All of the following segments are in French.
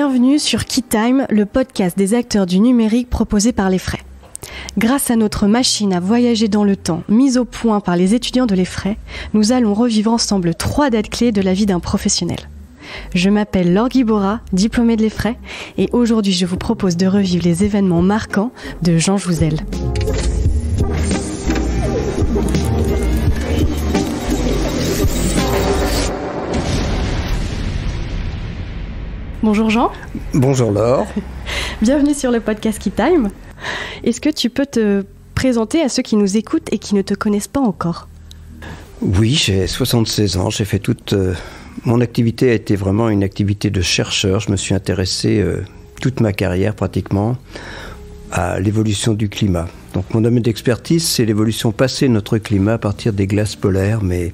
Bienvenue sur KeyTime, le podcast des acteurs du numérique proposé par l'Effray. Grâce à notre machine à voyager dans le temps, mise au point par les étudiants de l'Effray, nous allons revivre ensemble 3 dates clés de la vie d'un professionnel. Je m'appelle Laure Guibora, diplômée de l'Effray, et aujourd'hui je vous propose de revivre les événements marquants de Jean Jouzel. Bonjour Jean. Bonjour Laure. Bienvenue sur le podcast KeyTime. Est-ce que tu peux te présenter à ceux qui nous écoutent et qui ne te connaissent pas encore ? Oui, j'ai 76 ans. J'ai fait mon activité a été vraiment une activité de chercheur. Je me suis intéressé toute ma carrière pratiquement à l'évolution du climat. Donc mon domaine d'expertise, c'est l'évolution passée de notre climat à partir des glaces polaires, mais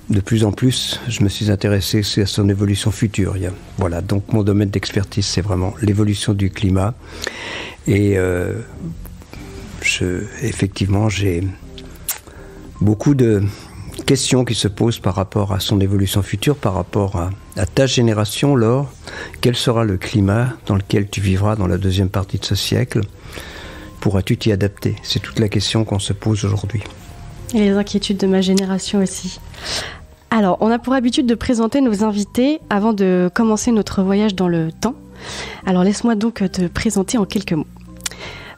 de plus en plus, je me suis intéressé à son évolution future. Voilà, donc mon domaine d'expertise, c'est vraiment l'évolution du climat. Et effectivement, j'ai beaucoup de questions qui se posent par rapport à son évolution future, par rapport à ta génération, Laure. Quel sera le climat dans lequel tu vivras dans la deuxième partie de ce siècle ? Pourras-tu t'y adapter ? C'est toute la question qu'on se pose aujourd'hui. Et les inquiétudes de ma génération aussi. Alors, on a pour habitude de présenter nos invités avant de commencer notre voyage dans le temps. Alors, laisse-moi donc te présenter en quelques mots.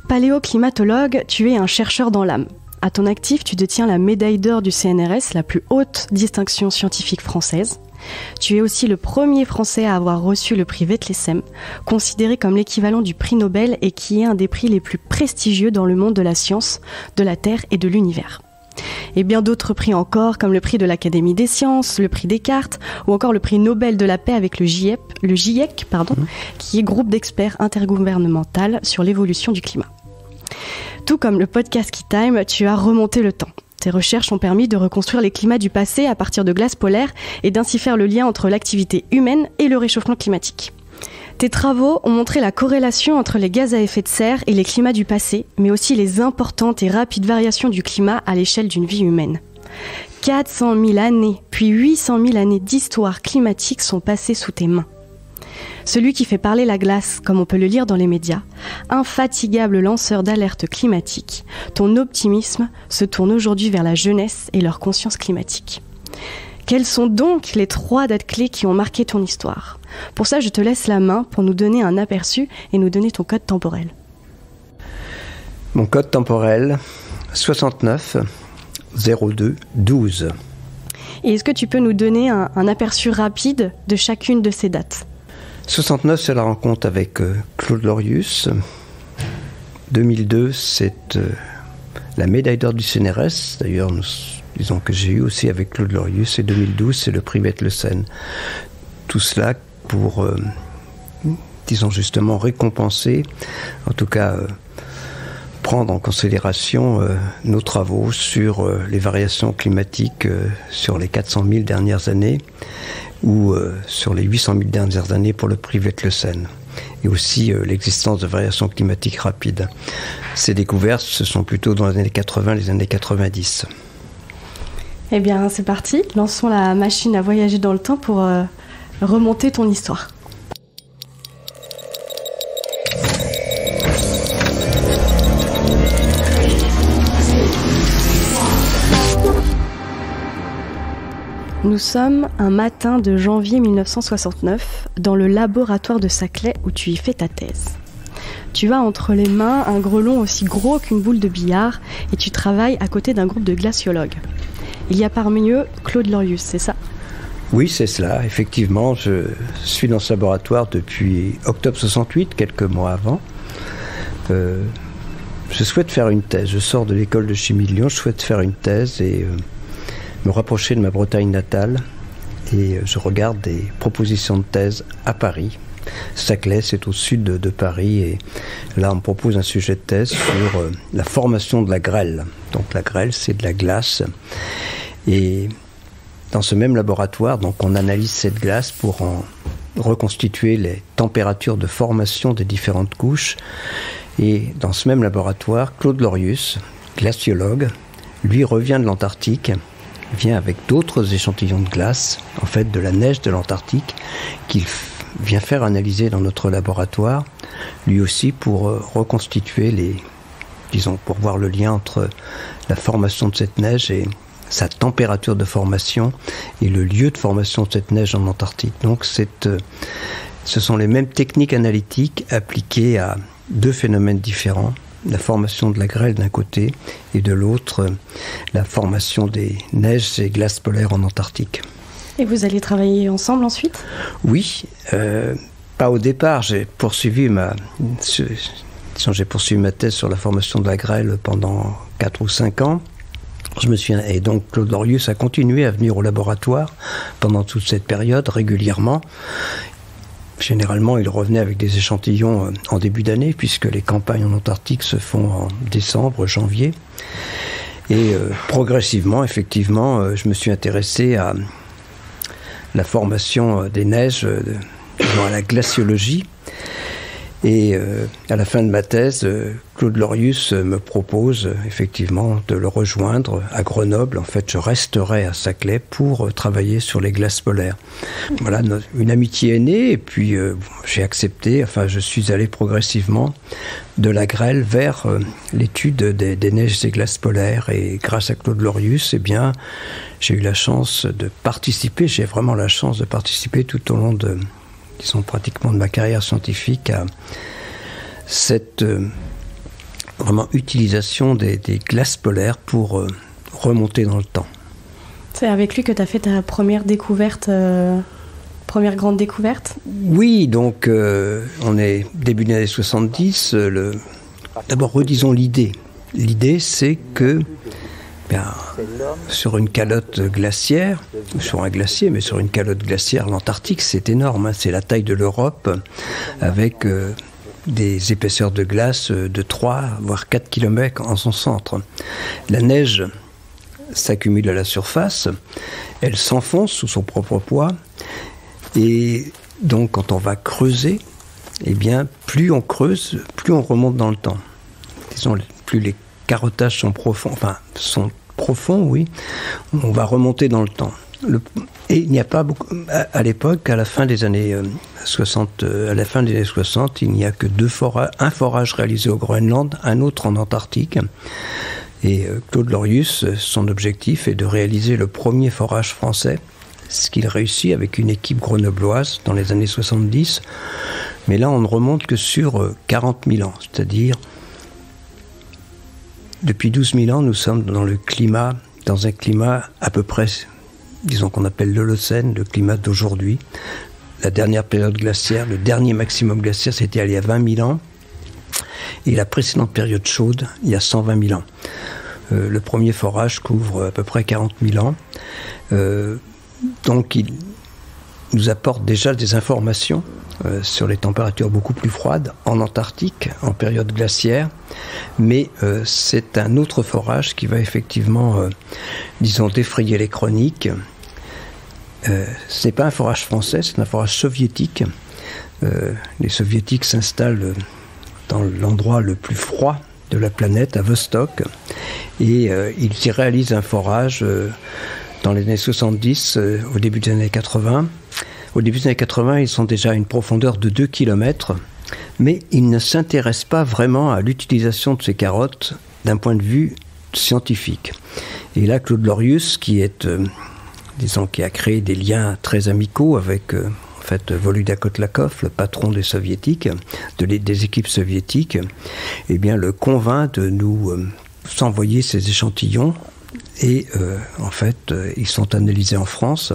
Paléoclimatologue, tu es un chercheur dans l'âme. À ton actif, tu détiens la médaille d'or du CNRS, la plus haute distinction scientifique française. Tu es aussi le premier Français à avoir reçu le prix Vetlesem, considéré comme l'équivalent du prix Nobel et qui est un des prix les plus prestigieux dans le monde de la science, de la Terre et de l'univers. Et bien d'autres prix encore, comme le prix de l'Académie des sciences, le prix Descartes, ou encore le prix Nobel de la paix avec le GIEC, qui est groupe d'experts intergouvernemental sur l'évolution du climat. Tout comme le podcast KeyTime, tu as remonté le temps. Tes recherches ont permis de reconstruire les climats du passé à partir de glaces polaires et d'ainsi faire le lien entre l'activité humaine et le réchauffement climatique. Tes travaux ont montré la corrélation entre les gaz à effet de serre et les climats du passé, mais aussi les importantes et rapides variations du climat à l'échelle d'une vie humaine. 400 000 années, puis 800 000 années d'histoire climatique sont passées sous tes mains. Celui qui fait parler la glace, comme on peut le lire dans les médias, infatigable lanceur d'alerte climatique, ton optimisme se tourne aujourd'hui vers la jeunesse et leur conscience climatique. Quelles sont donc les 3 dates clés qui ont marqué ton histoire ? Pour ça, je te laisse la main pour nous donner un aperçu et nous donner ton code temporel. Mon code temporel, 69 02 12. Et est-ce que tu peux nous donner un aperçu rapide de chacune de ces dates ? 69, c'est la rencontre avec Claude Lorius. 2002, c'est la médaille d'or du CNRS. D'ailleurs, disons que j'ai eu aussi avec Claude Lorius. Et 2012, c'est le prix Vetlesem. Tout cela pour, disons justement, récompenser, en tout cas prendre en considération nos travaux sur les variations climatiques sur les 400 000 dernières années ou sur les 800 000 dernières années pour le prix Vetlesem. Et aussi l'existence de variations climatiques rapides. Ces découvertes, ce sont plutôt dans les années 80, les années 90. Eh bien, c'est parti. Lançons la machine à voyager dans le temps pour remonter ton histoire. Nous sommes un matin de janvier 1969 dans le laboratoire de Saclay où tu y fais ta thèse. Tu as entre les mains un grelon aussi gros qu'une boule de billard et tu travailles à côté d'un groupe de glaciologues. Il y a parmi eux Claude Lorius, c'est ça ? Oui, c'est cela. Effectivement, je suis dans ce laboratoire depuis octobre 68, quelques mois avant. Je souhaite faire une thèse. Je sors de l'école de chimie de Lyon, je souhaite faire une thèse et me rapprocher de ma Bretagne natale. Et je regarde des propositions de thèse à Paris. Saclay, c'est au sud de Paris. Et là, on me propose un sujet de thèse sur la formation de la grêle. Donc la grêle, c'est de la glace. Et dans ce même laboratoire, donc on analyse cette glace pour en reconstituer les températures de formation des différentes couches. Et dans ce même laboratoire, Claude Lorius, glaciologue, lui revient de l'Antarctique, vient avec d'autres échantillons de glace, en fait de la neige de l'Antarctique, qu'il vient faire analyser dans notre laboratoire, lui aussi pour reconstituer pour voir le lien entre la formation de cette neige et sa température de formation et le lieu de formation de cette neige en Antarctique. Donc ce sont les mêmes techniques analytiques appliquées à deux phénomènes différents, la formation de la grêle d'un côté et de l'autre la formation des neiges et glaces polaires en Antarctique. Et vous allez travailler ensemble ensuite ? Oui, pas au départ. J'ai poursuivi ma thèse sur la formation de la grêle pendant 4 ou 5 ans. Et donc Claude Lorius a continué à venir au laboratoire pendant toute cette période régulièrement. Généralement, il revenait avec des échantillons en début d'année, puisque les campagnes en Antarctique se font en décembre, janvier. Et progressivement, effectivement, je me suis intéressé à la formation des neiges, à la glaciologie. Et à la fin de ma thèse, Claude Lorius me propose effectivement de le rejoindre à Grenoble. En fait, je resterai à Saclay pour travailler sur les glaces polaires. Voilà, une amitié est née et puis j'ai accepté, je suis allé progressivement de la grêle vers l'étude des neiges et glaces polaires. Et grâce à Claude Lorius, j'ai eu la chance de participer, j'ai vraiment la chance de participer tout au long de pratiquement de ma carrière scientifique à cette vraiment utilisation des glaces polaires pour remonter dans le temps. C'est avec lui que tu as fait ta première découverte, première grande découverte ? Oui, donc on est début des années 70. D'abord, redisons l'idée. L'idée, c'est que sur une calotte glaciaire, sur un glacier, mais sur une calotte glaciaire, l'Antarctique, c'est énorme. C'est la taille de l'Europe, avec des épaisseurs de glace de 3 voire 4 km en son centre. La neige s'accumule à la surface, elle s'enfonce sous son propre poids, et donc quand on va creuser, plus on creuse, plus on remonte dans le temps. Disons, plus les carottages sont profonds, oui, on va remonter dans le temps. Et il n'y a pas beaucoup, à l'époque, à la fin des années 60, il n'y a que un forage réalisé au Groenland, un autre en Antarctique. Et Claude Lorius, son objectif est de réaliser le premier forage français, ce qu'il réussit avec une équipe grenobloise dans les années 70. Mais là, on ne remonte que sur 40 000 ans, c'est-à-dire depuis 12 000 ans, nous sommes dans un climat à peu près, disons qu'on appelle l'Holocène, le climat d'aujourd'hui. La dernière période glaciaire, le dernier maximum glaciaire, c'était il y a 20 000 ans. Et la précédente période chaude, il y a 120 000 ans. Le premier forage couvre à peu près 40 000 ans. Donc il nous apporte déjà des informations sur les températures beaucoup plus froides en Antarctique, en période glaciaire. Mais c'est un autre forage qui va effectivement, défrayer les chroniques. Ce n'est pas un forage français, c'est un forage soviétique. Les soviétiques s'installent dans l'endroit le plus froid de la planète, à Vostok, et ils y réalisent un forage dans les années 70, au début des années 80. Au début des années 80, ils sont déjà à une profondeur de 2 km, mais ils ne s'intéressent pas vraiment à l'utilisation de ces carottes d'un point de vue scientifique. Et là, Claude Lorius, qui a créé des liens très amicaux avec Volodia Kotlakov, le patron des soviétiques, des équipes soviétiques, le convainc de nous s'envoyer ces échantillons. Et ils sont analysés en France.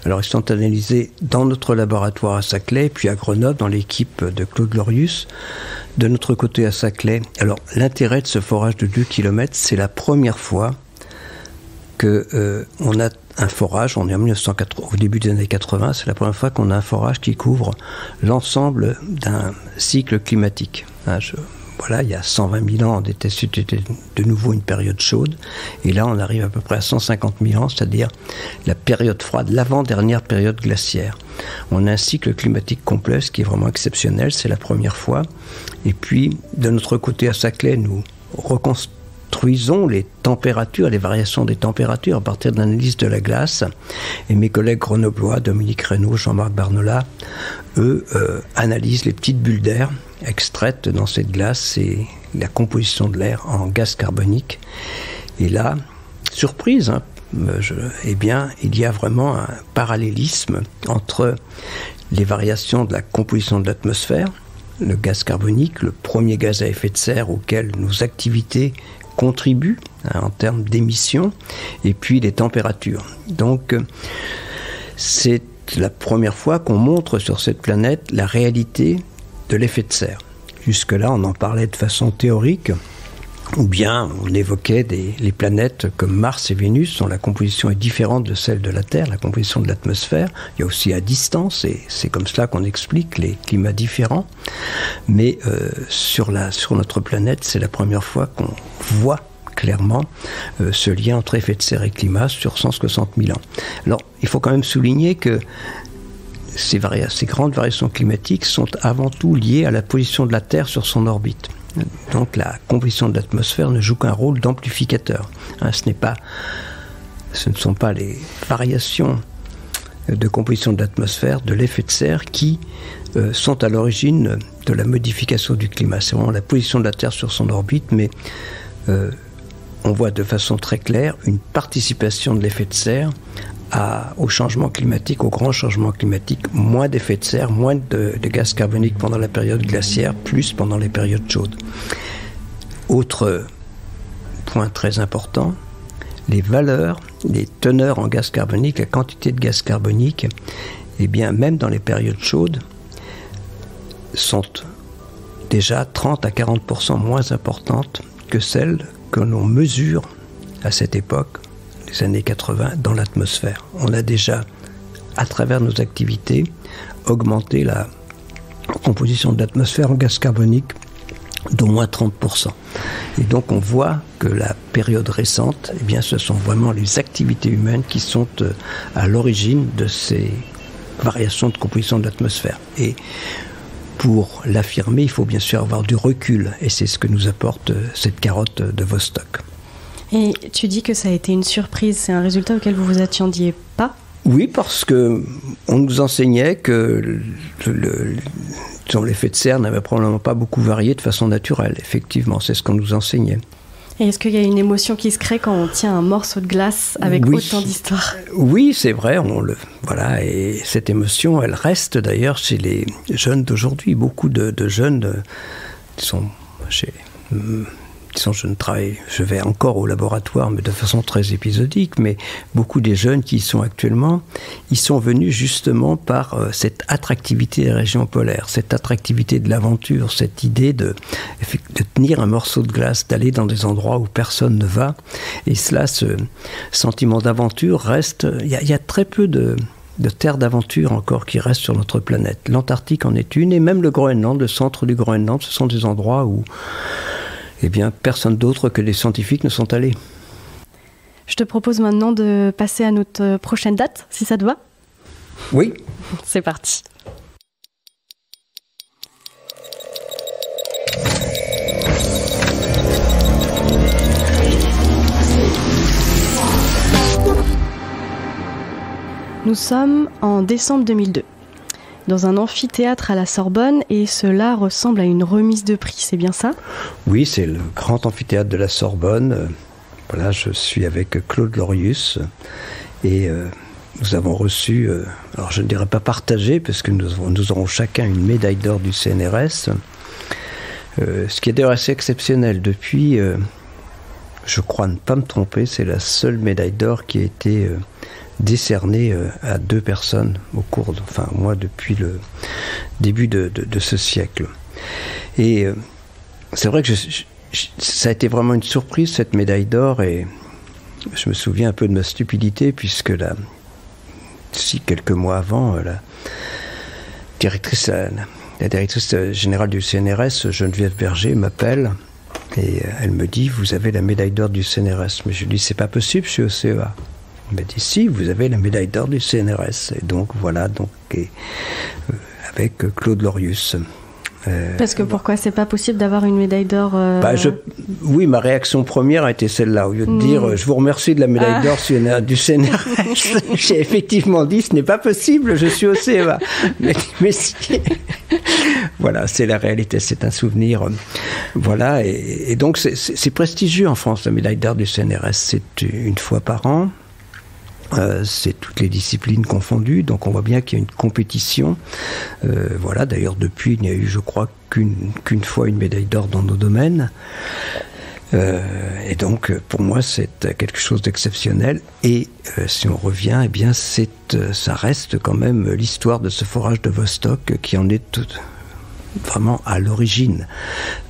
Alors, ils sont analysés dans notre laboratoire à Saclay, puis à Grenoble, dans l'équipe de Claude Lorius. De notre côté à Saclay, alors l'intérêt de ce forage de 2 km, c'est la première fois qu'on a un forage, on est en 1980, au début des années 80, c'est la première fois qu'on a un forage qui couvre l'ensemble d'un cycle climatique. Il y a 120 000 ans, c'était de nouveau une période chaude. Et là, on arrive à peu près à 150 000 ans, c'est-à-dire la période froide, l'avant-dernière période glaciaire. On a un cycle climatique complet, ce qui est vraiment exceptionnel, c'est la première fois. Et puis, de notre côté à Saclay, nous instruisons les températures, les variations des températures à partir de l'analyse de la glace. Et mes collègues grenoblois, Dominique Reynaud, Jean-Marc Barnola, eux, analysent les petites bulles d'air extraites dans cette glace et la composition de l'air en gaz carbonique. Et là, surprise, hein, eh bien, il y a vraiment un parallélisme entre les variations de la composition de l'atmosphère, le gaz carbonique, le premier gaz à effet de serre auquel nos activités contribuent hein, en termes d'émissions, et puis les températures. Donc, c'est la première fois qu'on montre sur cette planète la réalité de l'effet de serre. Jusque-là, on en parlait de façon théorique, ou bien on évoquait les planètes comme Mars et Vénus, dont la composition est différente de celle de la Terre, la composition de l'atmosphère. Il y a aussi à distance, et c'est comme cela qu'on explique les climats différents. Mais sur notre planète, c'est la première fois qu'on voit clairement ce lien entre effet de serre et climat sur 160 000 ans. Alors, il faut quand même souligner que ces grandes variations climatiques sont avant tout liées à la position de la Terre sur son orbite. Donc la composition de l'atmosphère ne joue qu'un rôle d'amplificateur. Hein, ce ne sont pas les variations de composition de l'atmosphère, de l'effet de serre qui sont à l'origine de la modification du climat. C'est vraiment la position de la Terre sur son orbite, mais on voit de façon très claire une participation de l'effet de serre au changement climatique, au grand changement climatique, moins d'effet de serre, moins de gaz carbonique pendant la période glaciaire, plus pendant les périodes chaudes. Autre point très important, les valeurs, les teneurs en gaz carbonique, la quantité de gaz carbonique, eh bien, même dans les périodes chaudes, sont déjà 30 à 40% moins importantes que celles que l'on mesure à cette époque, les années 80, dans l'atmosphère. On a déjà, à travers nos activités, augmenté la composition de l'atmosphère en gaz carbonique d'au moins 30%. Et donc on voit que la période récente, eh bien, ce sont vraiment les activités humaines qui sont à l'origine de ces variations de composition de l'atmosphère. Et pour l'affirmer, il faut bien sûr avoir du recul, et c'est ce que nous apporte cette carotte de Vostok. Et tu dis que ça a été une surprise, c'est un résultat auquel vous vous attendiez pas ? Oui, parce que on nous enseignait que l'effet de serre n'avait probablement pas beaucoup varié de façon naturelle. Effectivement, c'est ce qu'on nous enseignait. Et est-ce qu'il y a une émotion qui se crée quand on tient un morceau de glace avec autant d'histoire ? Oui, c'est vrai. Voilà, et cette émotion, elle reste d'ailleurs chez les jeunes d'aujourd'hui. Beaucoup de jeunes je vais encore au laboratoire, mais de façon très épisodique, mais beaucoup des jeunes qui y sont actuellement, ils sont venus justement par cette attractivité des régions polaires, cette attractivité de l'aventure, cette idée de tenir un morceau de glace, d'aller dans des endroits où personne ne va. Et cela, ce sentiment d'aventure reste... Il y a très peu de terres d'aventure encore qui restent sur notre planète. L'Antarctique en est une, et même le Groenland, le centre du Groenland, ce sont des endroits où eh bien, personne d'autre que les scientifiques ne sont allés. Je te propose maintenant de passer à notre prochaine date, si ça te va ? Oui. C'est parti. Nous sommes en décembre 2002. Dans un amphithéâtre à la Sorbonne, et cela ressemble à une remise de prix, c'est bien ça ? Oui, c'est le grand amphithéâtre de la Sorbonne. Voilà, je suis avec Claude Lorius, et nous avons reçu, alors je ne dirais pas partagé, parce que nous aurons chacun une médaille d'or du CNRS, ce qui est d'ailleurs assez exceptionnel. Depuis, je crois ne pas me tromper, c'est la seule médaille d'or qui a été décerné à 2 personnes au moins depuis le début de ce siècle. Et c'est vrai que ça a été vraiment une surprise, cette médaille d'or, et je me souviens un peu de ma stupidité, puisque quelques mois avant, la directrice générale du CNRS, Geneviève Berger, m'appelle, et elle me dit « Vous avez la médaille d'or du CNRS ». Mais je lui dis « C'est pas possible, je suis au CEA ». On m'a dit, si, vous avez la médaille d'or du CNRS. Et donc, voilà, avec Claude Lorius. Parce que pourquoi c'est pas possible d'avoir une médaille d'or Oui, ma réaction première a été celle-là. Au lieu de dire je vous remercie de la médaille d'or du CNRS, j'ai effectivement dit ce n'est pas possible, je suis au CEA. Mais si. Voilà, c'est la réalité, c'est un souvenir. Voilà, et donc c'est prestigieux en France, la médaille d'or du CNRS. C'est une fois par an. C'est toutes les disciplines confondues, donc on voit bien qu'il y a une compétition. Voilà, d'ailleurs depuis il n'y a eu, je crois, qu'une fois une médaille d'or dans nos domaines. Et donc pour moi c'est quelque chose d'exceptionnel. Et si on revient, eh bien ça reste quand même l'histoire de ce forage de Vostok qui en est vraiment à l'origine.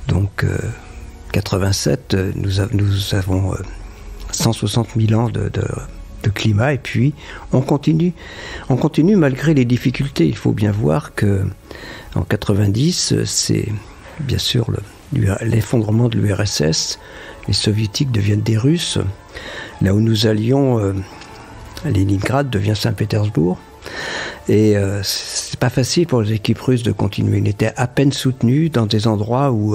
Donc 87, nous avons 160 000 ans de climat, et puis on continue malgré les difficultés. Il faut bien voir que en 90, c'est bien sûr l'effondrement de l'URSS, les soviétiques deviennent des Russes, là où nous allions, Leningrad devient Saint-Pétersbourg, et c'est pas facile pour les équipes russes de continuer. Ils étaient à peine soutenus dans des endroits où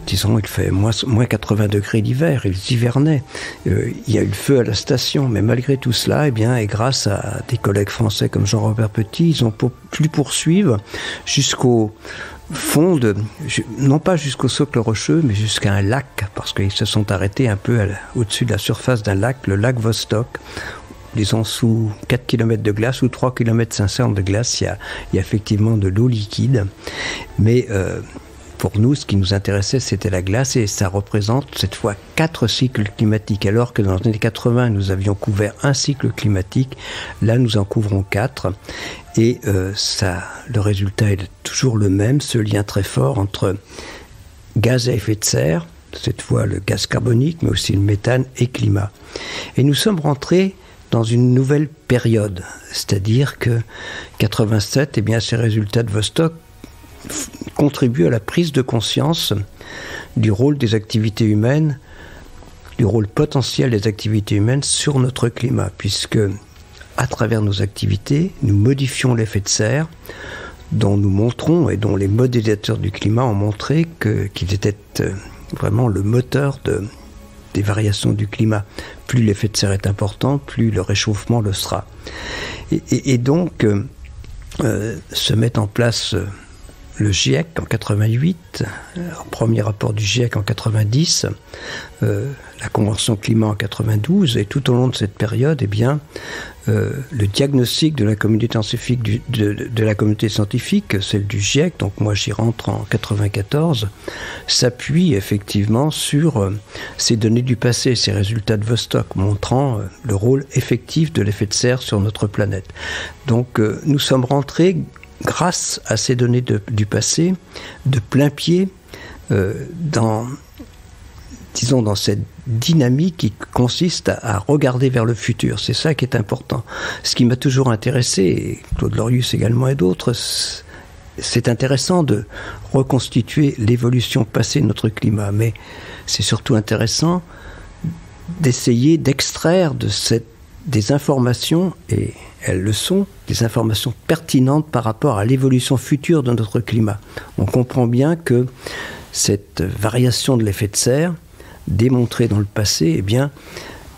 disons, il fait moins 80 degrés l'hiver, ils hivernaient. Il y a eu le feu à la station, mais malgré tout cela, eh bien, et grâce à des collègues français comme Jean-Robert Petit, ils ont pu poursuivre jusqu'au fond non pas jusqu'au socle rocheux, mais jusqu'à un lac, parce qu'ils se sont arrêtés un peu au-dessus de la surface d'un lac, le lac Vostok. Disons, sous 4 km de glace ou 3 km 500 de glace, il y a effectivement de l'eau liquide, mais pour nous, ce qui nous intéressait, c'était la glace, et ça représente cette fois 4 cycles climatiques. Alors que dans les années 80, nous avions couvert un cycle climatique, là nous en couvrons 4. Et le résultat est toujours le même, ce lien très fort entre gaz à effet de serre, cette fois le gaz carbonique, mais aussi le méthane et climat. Et nous sommes rentrés dans une nouvelle période, c'est-à-dire que 87, eh bien, ces résultats de Vostok contribue à la prise de conscience du rôle des activités humaines, du rôle potentiel des activités humaines sur notre climat, puisque à travers nos activités, nous modifions l'effet de serre dont nous montrons et dont les modélisateurs du climat ont montré qu'ils étaient vraiment le moteur des variations du climat. Plus l'effet de serre est important, plus le réchauffement le sera. Et donc, se met en place le GIEC en 88, premier rapport du GIEC en 90, la Convention climat en 92, et tout au long de cette période, eh bien, le diagnostic de la communauté scientifique, de la communauté scientifique, celle du GIEC, donc moi j'y rentre en 94, s'appuie effectivement sur ces données du passé, ces résultats de Vostok, montrant le rôle effectif de l'effet de serre sur notre planète. Donc nous sommes rentrés, grâce à ces données du passé, de plein pied dans cette dynamique qui consiste à regarder vers le futur. C'est ça qui est important. Ce qui m'a toujours intéressé, et Claude Lorius également et d'autres, c'est intéressant de reconstituer l'évolution passée de notre climat, mais c'est surtout intéressant d'essayer d'extraire des informations, et elles le sont, des informations pertinentes par rapport à l'évolution future de notre climat. On comprend bien que cette variation de l'effet de serre, démontrée dans le passé, eh bien,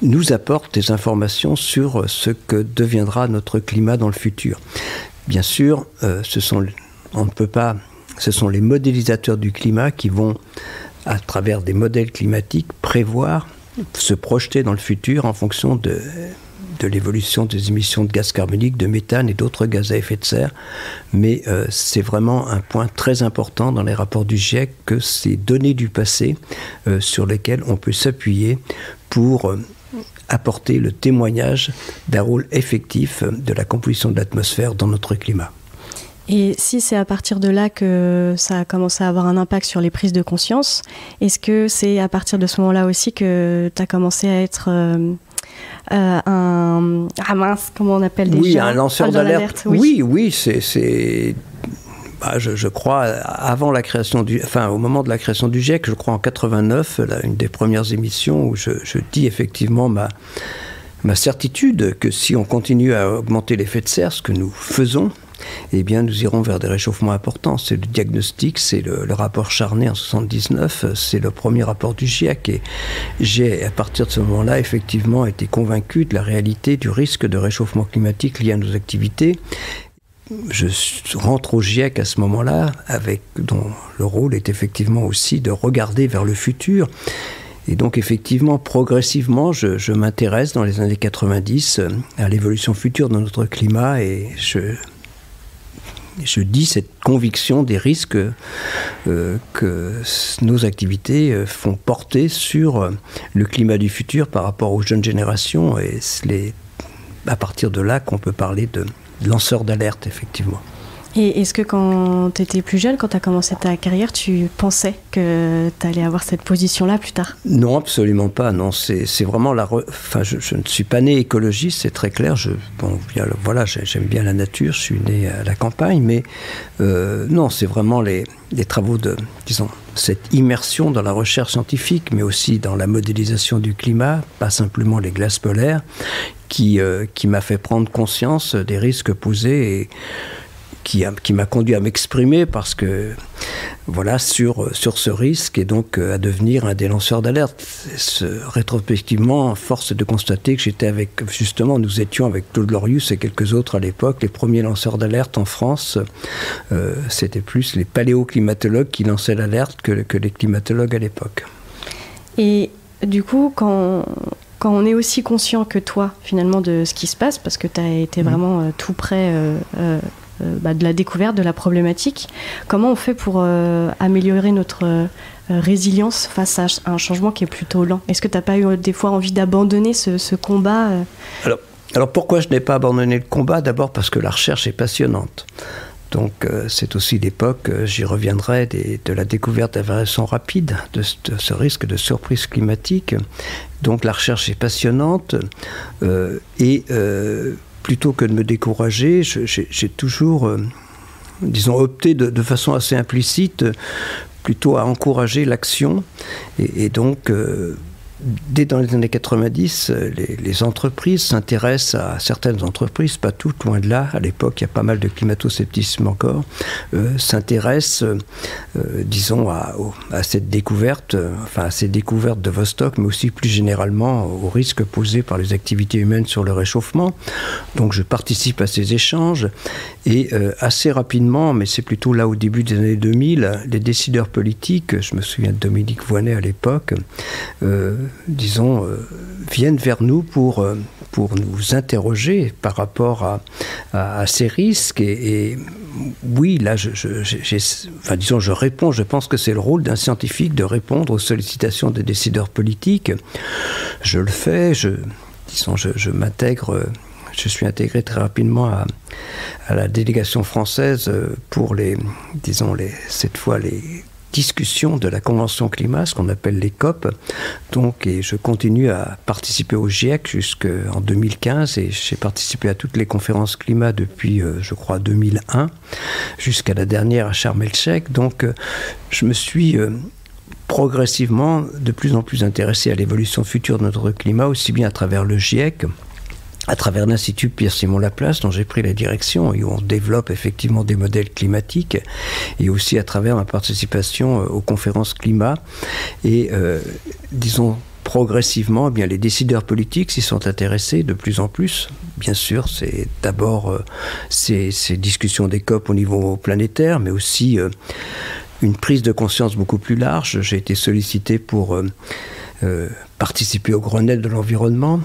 nous apporte des informations sur ce que deviendra notre climat dans le futur. Bien sûr, ce sont les modélisateurs du climat qui vont, à travers des modèles climatiques, prévoir, se projeter dans le futur en fonction de l'évolution des émissions de gaz carbonique, de méthane et d'autres gaz à effet de serre. Mais c'est vraiment un point très important dans les rapports du GIEC que ces données du passé sur lesquelles on peut s'appuyer pour apporter le témoignage d'un rôle effectif de la composition de l'atmosphère dans notre climat. Et si c'est à partir de là que ça a commencé à avoir un impact sur les prises de conscience, est-ce que c'est à partir de ce moment-là aussi que tu as commencé à être comment on appelle déjà ? Oui, un lanceur d'alerte. Oui, je crois, au moment de la création du GIEC, je crois en 89, une des premières émissions où je dis effectivement ma certitude que si on continue à augmenter l'effet de serre, ce que nous faisons, eh bien nous irons vers des réchauffements importants. C'est le diagnostic, c'est le rapport Charnay en 1979, c'est le premier rapport du GIEC. Et j'ai, à partir de ce moment-là, effectivement été convaincu de la réalité du risque de réchauffement climatique lié à nos activités. Je rentre au GIEC à ce moment-là, dont le rôle est effectivement aussi de regarder vers le futur. Et donc effectivement, progressivement, je m'intéresse dans les années 90 à l'évolution future de notre climat et je dis cette conviction des risques que nos activités font porter sur le climat du futur par rapport aux jeunes générations. Et c'est à partir de là qu'on peut parler de lanceurs d'alerte, effectivement. Et est-ce que quand tu étais plus jeune, quand tu as commencé ta carrière, tu pensais que tu allais avoir cette position-là plus tard? Non, absolument pas. Non, c'est vraiment Enfin, je ne suis pas né écologiste, c'est très clair. Voilà, j'aime bien la nature, je suis né à la campagne, mais non, c'est vraiment les travaux disons, cette immersion dans la recherche scientifique, mais aussi dans la modélisation du climat, pas simplement les glaces polaires, qui m'a fait prendre conscience des risques posés et qui m'a conduit à m'exprimer parce que voilà sur ce risque et donc à devenir un des lanceurs d'alerte. Rétrospectivement, force est de constater que nous étions avec Claude Lorius et quelques autres à l'époque, les premiers lanceurs d'alerte en France. C'était plus les paléoclimatologues qui lançaient l'alerte que les climatologues à l'époque. Et du coup, quand on est aussi conscient que toi, finalement, de ce qui se passe, parce que tu as été vraiment tout près de la découverte de la problématique, comment on fait pour améliorer notre résilience face à un changement qui est plutôt lent? Est-ce que tu n'as pas eu des fois envie d'abandonner ce combat Alors pourquoi je n'ai pas abandonné le combat? D'abord parce que la recherche est passionnante. Donc c'est aussi l'époque, j'y reviendrai, de la découverte des variations rapides, de ce risque de surprise climatique. Donc la recherche est passionnante plutôt que de me décourager, j'ai toujours, opté de façon assez implicite, plutôt à encourager l'action. Et donc, dès dans les années 90, les entreprises s'intéressent à certaines entreprises, pas toutes, loin de là. À l'époque, il y a pas mal de climato-scepticisme encore, s'intéressent, à cette découverte, à ces découvertes de Vostok, mais aussi plus généralement aux risques posés par les activités humaines sur le réchauffement. Donc, je participe à ces échanges et assez rapidement, mais c'est plutôt là au début des années 2000, les décideurs politiques, je me souviens de Dominique Voynet à l'époque, viennent vers nous pour nous interroger par rapport à ces risques. Et oui, là, je réponds. Je pense que c'est le rôle d'un scientifique de répondre aux sollicitations des décideurs politiques. Je le fais. Je m'intègre. Je suis intégré très rapidement à la délégation française pour cette fois les discussion de la Convention climat, ce qu'on appelle les COP. Donc, et je continue à participer au GIEC jusqu'en 2015 et j'ai participé à toutes les conférences climat depuis, je crois, 2001 jusqu'à la dernière à Sharm el-Sheikh. Donc, je me suis progressivement de plus en plus intéressé à l'évolution future de notre climat, aussi bien à travers le GIEC, à travers l'Institut Pierre-Simon Laplace, dont j'ai pris la direction, et où on développe effectivement des modèles climatiques, et aussi à travers ma participation aux conférences climat. Et progressivement, les décideurs politiques s'y sont intéressés de plus en plus. Bien sûr, c'est d'abord ces discussions des COP au niveau planétaire, mais aussi une prise de conscience beaucoup plus large. J'ai été sollicité pour participer au Grenelle de l'environnement.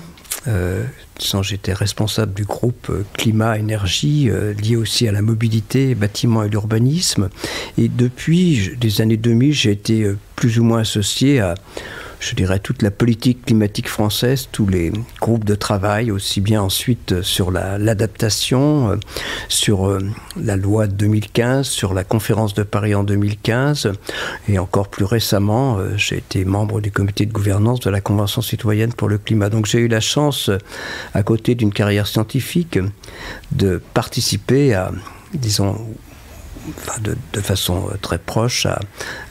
J'étais responsable du groupe climat-énergie lié aussi à la mobilité, bâtiment et l'urbanisme. Et depuis les années 2000, j'ai été plus ou moins associé à, je dirais, toute la politique climatique française, tous les groupes de travail, aussi bien ensuite sur l'adaptation, sur la loi de 2015, sur la conférence de Paris en 2015, et encore plus récemment, j'ai été membre du comité de gouvernance de la Convention citoyenne pour le climat. Donc j'ai eu la chance, à côté d'une carrière scientifique, de participer à, de façon très proche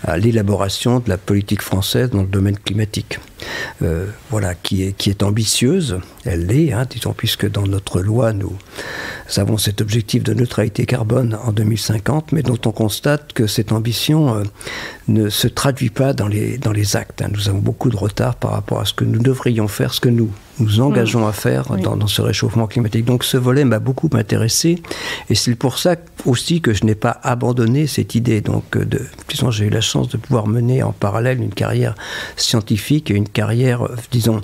à l'élaboration de la politique française dans le domaine climatique. Qui est ambitieuse, elle l'est, puisque dans notre loi, nous avons cet objectif de neutralité carbone en 2050, mais dont on constate que cette ambition ne se traduit pas dans les actes. Nous avons beaucoup de retard par rapport à ce que nous devrions faire, ce que nous engageons à faire dans ce réchauffement climatique. Donc ce volet m'a beaucoup intéressé, et c'est pour ça aussi que je n'ai pas abandonné cette idée. Donc disons, j'ai eu la chance de pouvoir mener en parallèle une carrière scientifique et une carrière, disons,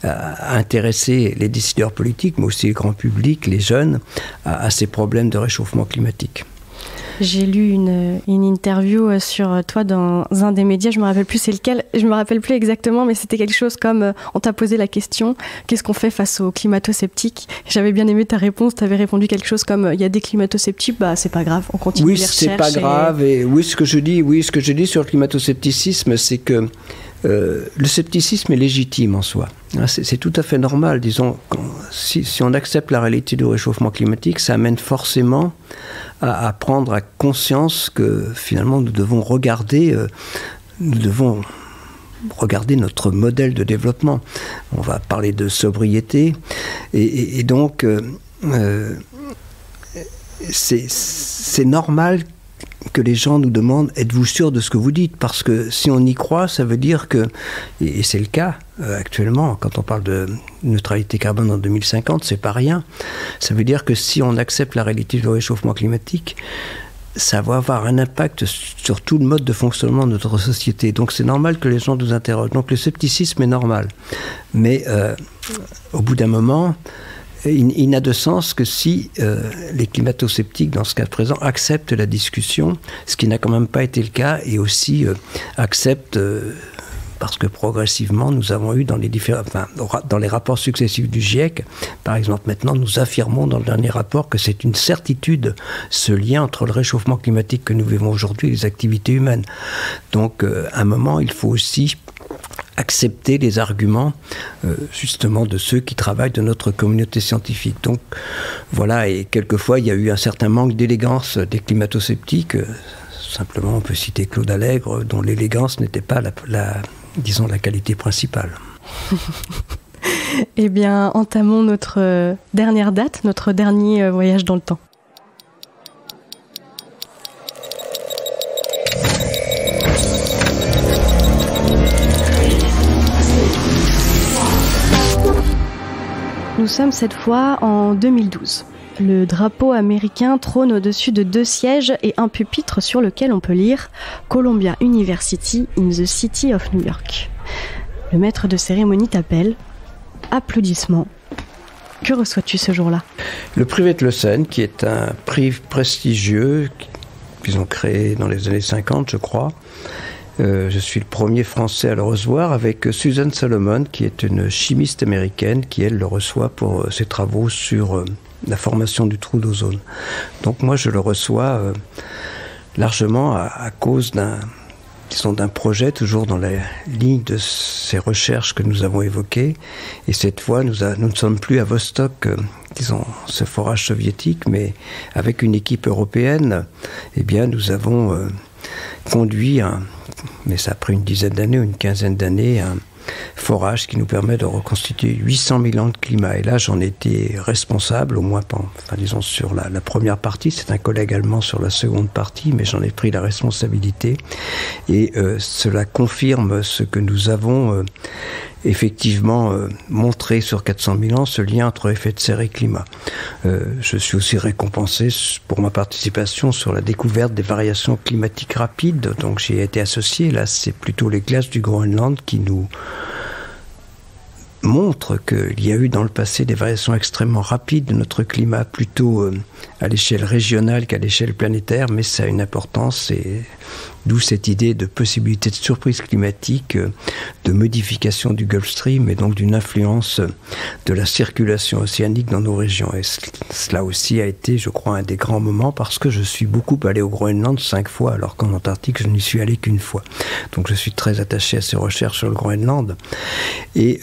à intéresser les décideurs politiques, mais aussi le grand public, les jeunes, à ces problèmes de réchauffement climatique. J'ai lu une interview sur toi dans un des médias, je me rappelle plus c'est lequel, je me rappelle plus exactement, mais c'était quelque chose comme on t'a posé la question, qu'est-ce qu'on fait face aux climato-sceptiques? J'avais bien aimé ta réponse, tu avais répondu quelque chose comme il y a des climato-sceptiques, bah c'est pas grave, on continue les recherches. Oui, c'est pas grave, et ce que je dis sur le climato-scepticisme, c'est que le scepticisme est légitime en soi. C'est tout à fait normal, disons, si on accepte la réalité du réchauffement climatique, ça amène forcément à prendre conscience que finalement nous devons regarder notre modèle de développement. On va parler de sobriété, et donc c'est normal que les gens nous demandent « Êtes-vous sûr de ce que vous dites ?» Parce que si on y croit, ça veut dire que, et c'est le cas actuellement, quand on parle de neutralité carbone en 2050, c'est pas rien. Ça veut dire que si on accepte la réalité du réchauffement climatique, ça va avoir un impact sur tout le mode de fonctionnement de notre société. Donc c'est normal que les gens nous interrogent. Donc le scepticisme est normal. Mais au bout d'un moment, il n'a de sens que si les climato-sceptiques, dans ce cas présent, acceptent la discussion, ce qui n'a quand même pas été le cas, et aussi acceptent, parce que progressivement, nous avons eu dans les rapports successifs du GIEC, par exemple, maintenant, nous affirmons dans le dernier rapport que c'est une certitude, ce lien entre le réchauffement climatique que nous vivons aujourd'hui et les activités humaines. Donc, à un moment, il faut aussi accepter les arguments justement de ceux qui travaillent de notre communauté scientifique. Donc voilà, et quelquefois il y a eu un certain manque d'élégance des climato-sceptiques. Simplement on peut citer Claude Allègre, dont l'élégance n'était pas disons la qualité principale. Eh bien, entamons notre dernière date, notre dernier voyage dans le temps. Nous sommes cette fois en 2012. Le drapeau américain trône au-dessus de 2 sièges et un pupitre sur lequel on peut lire « Columbia University in the City of New York ». Le maître de cérémonie t'appelle. Applaudissements. Que reçois-tu ce jour-là? Le prix Vetlesen, qui est un prix prestigieux qu'ils ont créé dans les années 50, je crois. Je suis le premier Français à le recevoir, avec Susan Solomon, qui est une chimiste américaine, qui, elle, le reçoit pour ses travaux sur la formation du trou d'ozone. Donc moi, je le reçois largement à cause d'un projet, toujours dans la ligne de ces recherches que nous avons évoquées. Et cette fois, nous ne sommes plus à Vostok, ce forage soviétique, mais avec une équipe européenne, eh bien, nous avons conduit mais ça a pris une dizaine d'années ou une quinzaine d'années, un forage qui nous permet de reconstituer 800 000 ans de climat. Et là, j'en étais responsable, au moins disons sur la première partie. C'est un collègue allemand sur la seconde partie, mais j'en ai pris la responsabilité. Et cela confirme ce que nous avons effectivement montré sur 400 000 ans, ce lien entre effet de serre et climat. Je suis aussi récompensé pour ma participation sur la découverte des variations climatiques rapides. Donc j'y ai été associé. Là, c'est plutôt les glaces du Groenland qui nous montre qu'il y a eu dans le passé des variations extrêmement rapides de notre climat, plutôt à l'échelle régionale qu'à l'échelle planétaire, mais ça a une importance, et d'où cette idée de possibilité de surprise climatique, de modification du Gulf Stream, et donc d'une influence de la circulation océanique dans nos régions. Et cela aussi a été, je crois, un des grands moments, parce que je suis beaucoup allé au Groenland 5 fois, alors qu'en Antarctique, je n'y suis allé qu'une fois. Donc je suis très attaché à ces recherches sur le Groenland. Et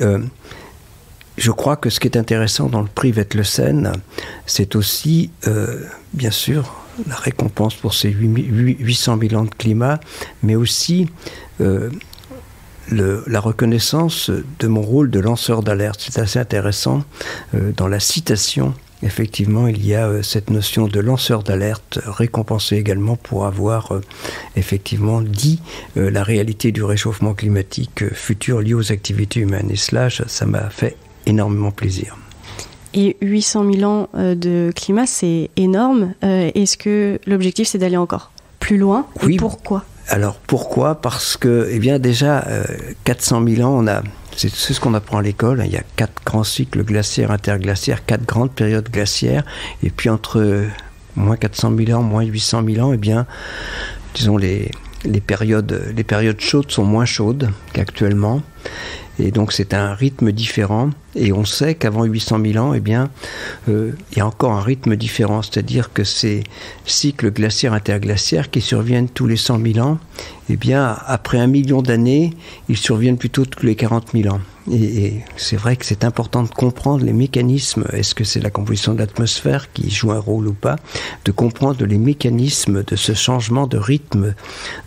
je crois que ce qui est intéressant dans le prix Vetlesen, c'est aussi, bien sûr, la récompense pour ces 800 000 ans de climat, mais aussi la reconnaissance de mon rôle de lanceur d'alerte. C'est assez intéressant. Dans la citation effectivement, il y a cette notion de lanceur d'alerte récompensé également pour avoir effectivement dit la réalité du réchauffement climatique futur lié aux activités humaines. Et cela, ça m'a fait énormément plaisir. Et 800 000 ans de climat, c'est énorme. Est-ce que l'objectif, c'est d'aller encore plus loin? Oui. Et pourquoi? Alors pourquoi? Parce que, eh bien déjà, 400 000 ans, c'est ce qu'on apprend à l'école. Il y a 4 grands cycles glaciaires, interglaciaires, 4 grandes périodes glaciaires. Et puis entre moins 400 000 ans, moins 800 000 ans, eh bien, disons, les périodes chaudes sont moins chaudes qu'actuellement. Et donc c'est un rythme différent. Et on sait qu'avant 800 000 ans, eh bien, il y a encore un rythme différent. C'est-à-dire que ces cycles glaciaires interglaciaires qui surviennent tous les 100 000 ans, eh bien, après 1 million d'années, ils surviennent plutôt tous les 40 000 ans. Et c'est vrai que c'est important de comprendre les mécanismes. Est-ce que c'est la composition de l'atmosphère qui joue un rôle ou pas? De comprendre les mécanismes de ce changement de rythme,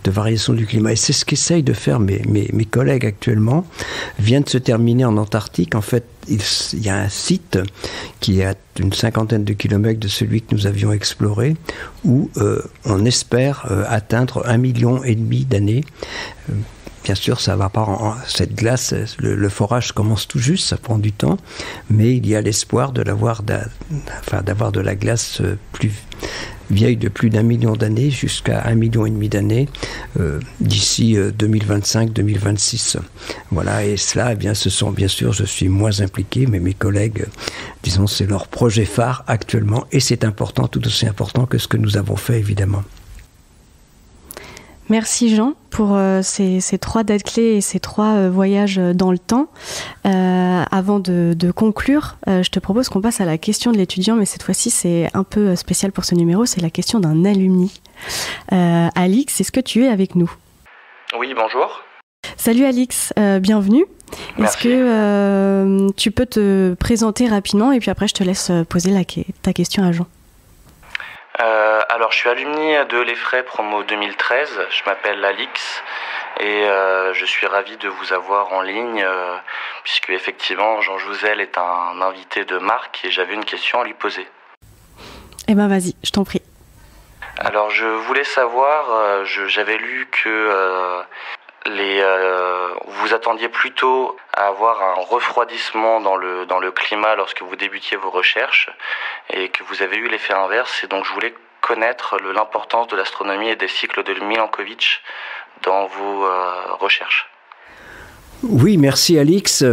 de variation du climat. Et c'est ce qu'essayent de faire mes collègues actuellement. Vient de se terminer en Antarctique. En fait, il y a un site qui est à une 50aine de kilomètres de celui que nous avions exploré, où on espère atteindre 1,5 million d'années. Bien sûr, ça va pas cette glace, le forage commence tout juste, ça prend du temps, mais il y a l'espoir d'avoir de la glace plus vieille de plus d'1 million d'années jusqu'à 1,5 million d'années d'ici 2025-2026. Voilà, et cela, eh bien, ce sont bien sûr, je suis moins impliqué, mais mes collègues, disons, c'est leur projet phare actuellement, et c'est important, tout aussi important que ce que nous avons fait, évidemment. Merci Jean pour ces 3 dates clés et ces 3 voyages dans le temps. Avant de conclure, je te propose qu'on passe à la question de l'étudiant, mais cette fois-ci c'est un peu spécial pour ce numéro, c'est la question d'un alumni. Alix, est-ce que tu es avec nous? Oui, bonjour. Salut Alix, bienvenue. Merci. Est-ce que tu peux te présenter rapidement et puis après je te laisse poser ta question à Jean? Alors, je suis alumni de l'EFRAY promo 2013, je m'appelle Alix et je suis ravi de vous avoir en ligne puisque effectivement Jean Jouzel est un invité de marque et j'avais une question à lui poser. Eh ben vas-y, je t'en prie. Alors, je voulais savoir, j'avais lu que vous attendiez plutôt à avoir un refroidissement dans le climat lorsque vous débutiez vos recherches et que vous avez eu l'effet inverse. Et donc je voulais connaître l'importance de l'astronomie et des cycles de Milankovitch dans vos recherches. Oui, merci Alix.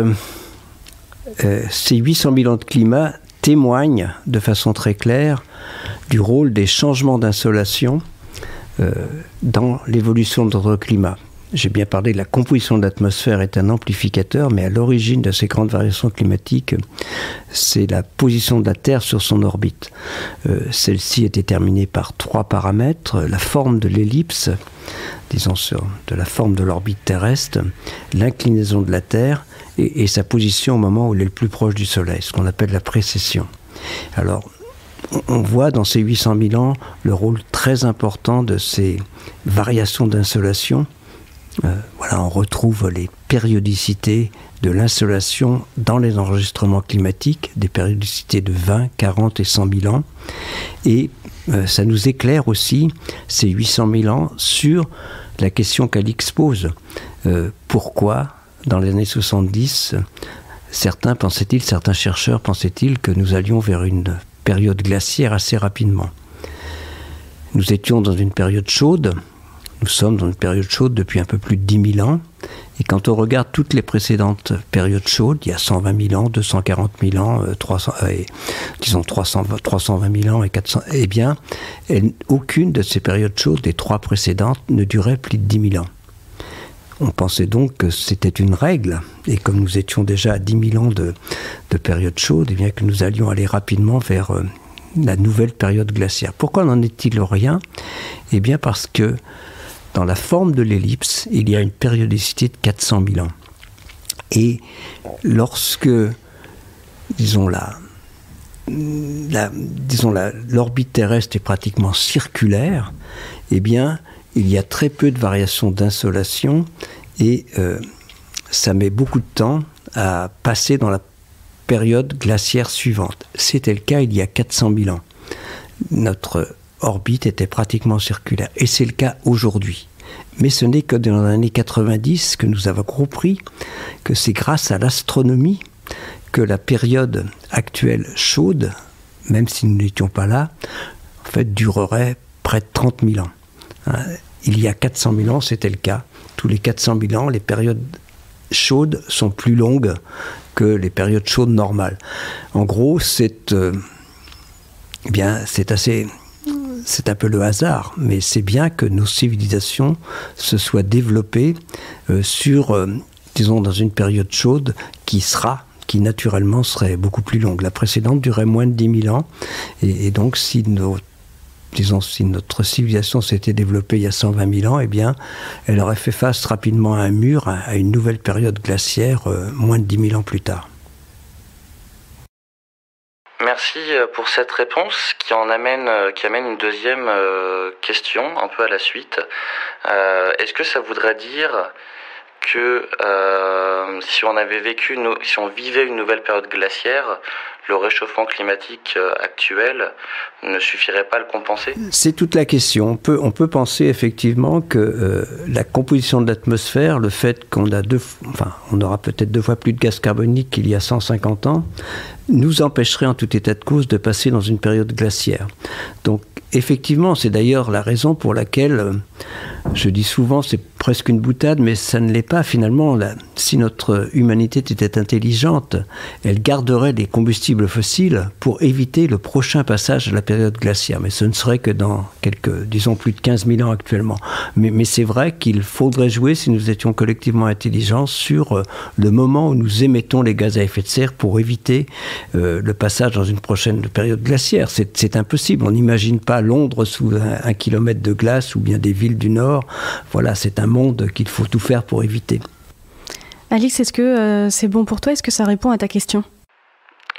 Ces 800 000 ans de climat témoignent de façon très claire du rôle des changements d'insolation dans l'évolution de notre climat. J'ai bien parlé de la composition de l'atmosphère est un amplificateur, mais à l'origine de ces grandes variations climatiques, c'est la position de la Terre sur son orbite. Celle-ci est déterminée par 3 paramètres, la forme de l'ellipse, disons de la forme de l'orbite terrestre, l'inclinaison de la Terre et sa position au moment où elle est le plus proche du Soleil, ce qu'on appelle la précession. Alors, on voit dans ces 800 000 ans le rôle très important de ces variations d'insolation. Voilà, on retrouve les périodicités de l'insolation dans les enregistrements climatiques, des périodicités de 20, 40 et 100 000 ans. Et ça nous éclaire aussi, ces 800 000 ans, sur la question qu'Alix pose. Pourquoi, dans les années 70, certains chercheurs pensaient-ils que nous allions vers une période glaciaire assez rapidement? Nous étions dans une période chaude. Nous sommes dans une période chaude depuis un peu plus de 10 000 ans. Et quand on regarde toutes les précédentes périodes chaudes, il y a 120 000 ans, 240 000 ans, 320 000 ans et 400, eh bien, aucune de ces périodes chaudes, des 3 précédentes, ne durait plus de 10 000 ans. On pensait donc que c'était une règle, et comme nous étions déjà à 10 000 ans de période chaude, eh bien que nous allions aller rapidement vers la nouvelle période glaciaire. Pourquoi n'en est-il rien? Eh bien parce que dans la forme de l'ellipse, il y a une périodicité de 400 000 ans. Et lorsque, disons, l'orbite terrestre est pratiquement circulaire, eh bien, il y a très peu de variations d'insolation et ça met beaucoup de temps à passer dans la période glaciaire suivante. C'était le cas il y a 400 000 ans. Notre orbite était pratiquement circulaire. Et c'est le cas aujourd'hui. Mais ce n'est que dans les années 90 que nous avons compris que c'est grâce à l'astronomie que la période actuelle chaude, même si nous n'étions pas là, en fait, durerait près de 30 000 ans. Il y a 400 000 ans, c'était le cas. Tous les 400 000 ans, les périodes chaudes sont plus longues que les périodes chaudes normales. En gros, c'est un peu le hasard, mais c'est bien que nos civilisations se soient développées disons, dans une période chaude qui naturellement serait beaucoup plus longue. La précédente durait moins de 10 000 ans, et donc si notre civilisation s'était développée il y a 120 000 ans, eh bien, elle aurait fait face rapidement à un mur, à une nouvelle période glaciaire moins de 10 000 ans plus tard. Merci pour cette réponse qui amène une deuxième question un peu à la suite. Est-ce que ça voudrait dire que si on vivait une nouvelle période glaciaire, le réchauffement climatique actuel ne suffirait pas à le compenser ? C'est toute la question. On peut penser effectivement que la composition de l'atmosphère, le fait qu'on aura peut-être 2 fois plus de gaz carbonique qu'il y a 150 ans, nous empêcherait en tout état de cause de passer dans une période glaciaire. Donc effectivement, c'est d'ailleurs la raison pour laquelle, je dis souvent, c'est presque une boutade, mais ça ne l'est pas finalement. Si notre humanité était intelligente, elle garderait des combustibles fossiles pour éviter le prochain passage de la période glaciaire. Mais ce ne serait que dans disons plus de 15 000 ans actuellement. Mais c'est vrai qu'il faudrait jouer, si nous étions collectivement intelligents, sur le moment où nous émettons les gaz à effet de serre pour éviter le passage dans une prochaine période glaciaire. C'est impossible. On n'imagine pas Londres sous 1 kilomètre de glace ou bien des villes du Nord. Voilà, c'est un monde qu'il faut tout faire pour éviter. Alix, est-ce que c'est bon pour toi ? Est-ce que ça répond à ta question ?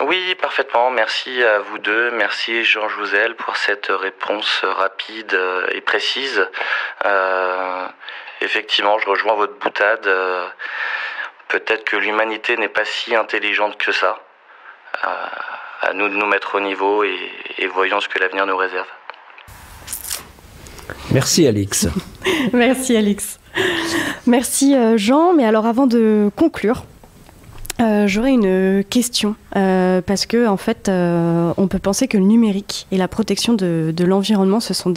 Oui, parfaitement. Merci à vous deux. Merci Georges Jouzel pour cette réponse rapide et précise. Effectivement, je rejoins votre boutade. Peut-être que l'humanité n'est pas si intelligente que ça. À nous de nous mettre au niveau et voyons ce que l'avenir nous réserve. Merci Alix. Merci Alix. Merci Jean. Mais alors avant de conclure, j'aurais une question parce que en fait, on peut penser que le numérique et la protection de l'environnement, ce sont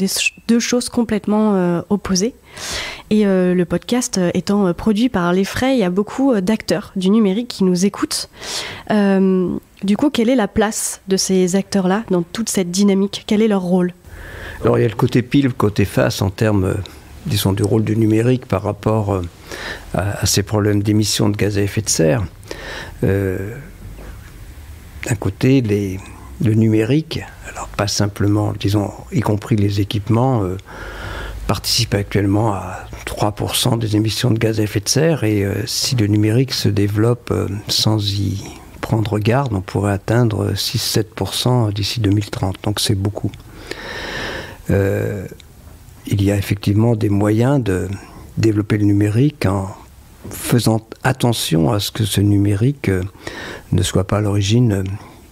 deux choses complètement opposées. Et le podcast étant produit par l'Effray, il y a beaucoup d'acteurs du numérique qui nous écoutent. Du coup, quelle est la place de ces acteurs-là dans toute cette dynamique ? Quel est leur rôle ? Alors, il y a le côté pile, le côté face en termes, disons, du rôle du numérique par rapport à ces problèmes d'émissions de gaz à effet de serre. D'un côté, le numérique, alors pas simplement, disons, y compris les équipements, participe actuellement à 3% des émissions de gaz à effet de serre. Et si le numérique se développe sans y prendre garde, on pourrait atteindre 6-7% d'ici 2030. Donc c'est beaucoup. Il y a effectivement des moyens de développer le numérique en faisant attention à ce que ce numérique ne soit pas à l'origine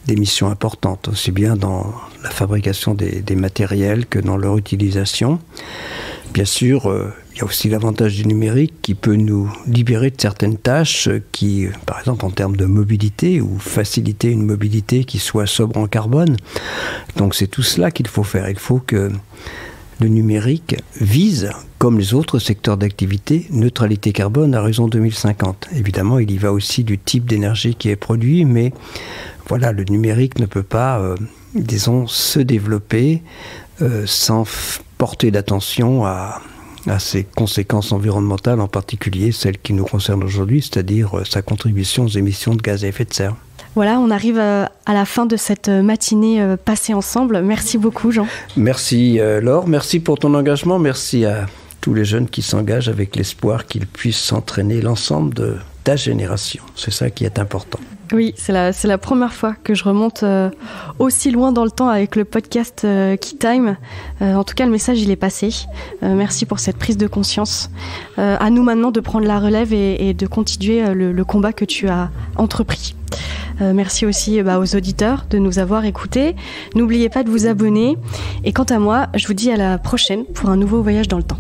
d'émissions importantes, aussi bien dans la fabrication des matériels que dans leur utilisation. Bien sûr, il y a aussi l'avantage du numérique qui peut nous libérer de certaines tâches qui, par exemple en termes de mobilité, ou faciliter une mobilité qui soit sobre en carbone. Donc c'est tout cela qu'il faut faire. Il faut que le numérique vise, comme les autres secteurs d'activité, neutralité carbone à horizon 2050. Évidemment, il y va aussi du type d'énergie qui est produit, mais voilà, le numérique ne peut pas, disons, se développer sans porter d'attention à ses conséquences environnementales, en particulier celles qui nous concernent aujourd'hui, c'est-à-dire sa contribution aux émissions de gaz à effet de serre. Voilà, on arrive à la fin de cette matinée passée ensemble. Merci beaucoup, Jean. Merci, Laure. Merci pour ton engagement. Merci à tous les jeunes qui s'engagent avec l'espoir qu'ils puissent s'entraîner l'ensemble de ta génération. C'est ça qui est important. Oui, c'est la première fois que je remonte aussi loin dans le temps avec le podcast Key Time. En tout cas, le message, il est passé. Merci pour cette prise de conscience. À nous maintenant de prendre la relève et de continuer le combat que tu as entrepris. Merci aussi aux auditeurs de nous avoir écoutés. N'oubliez pas de vous abonner. Et quant à moi, je vous dis à la prochaine pour un nouveau voyage dans le temps.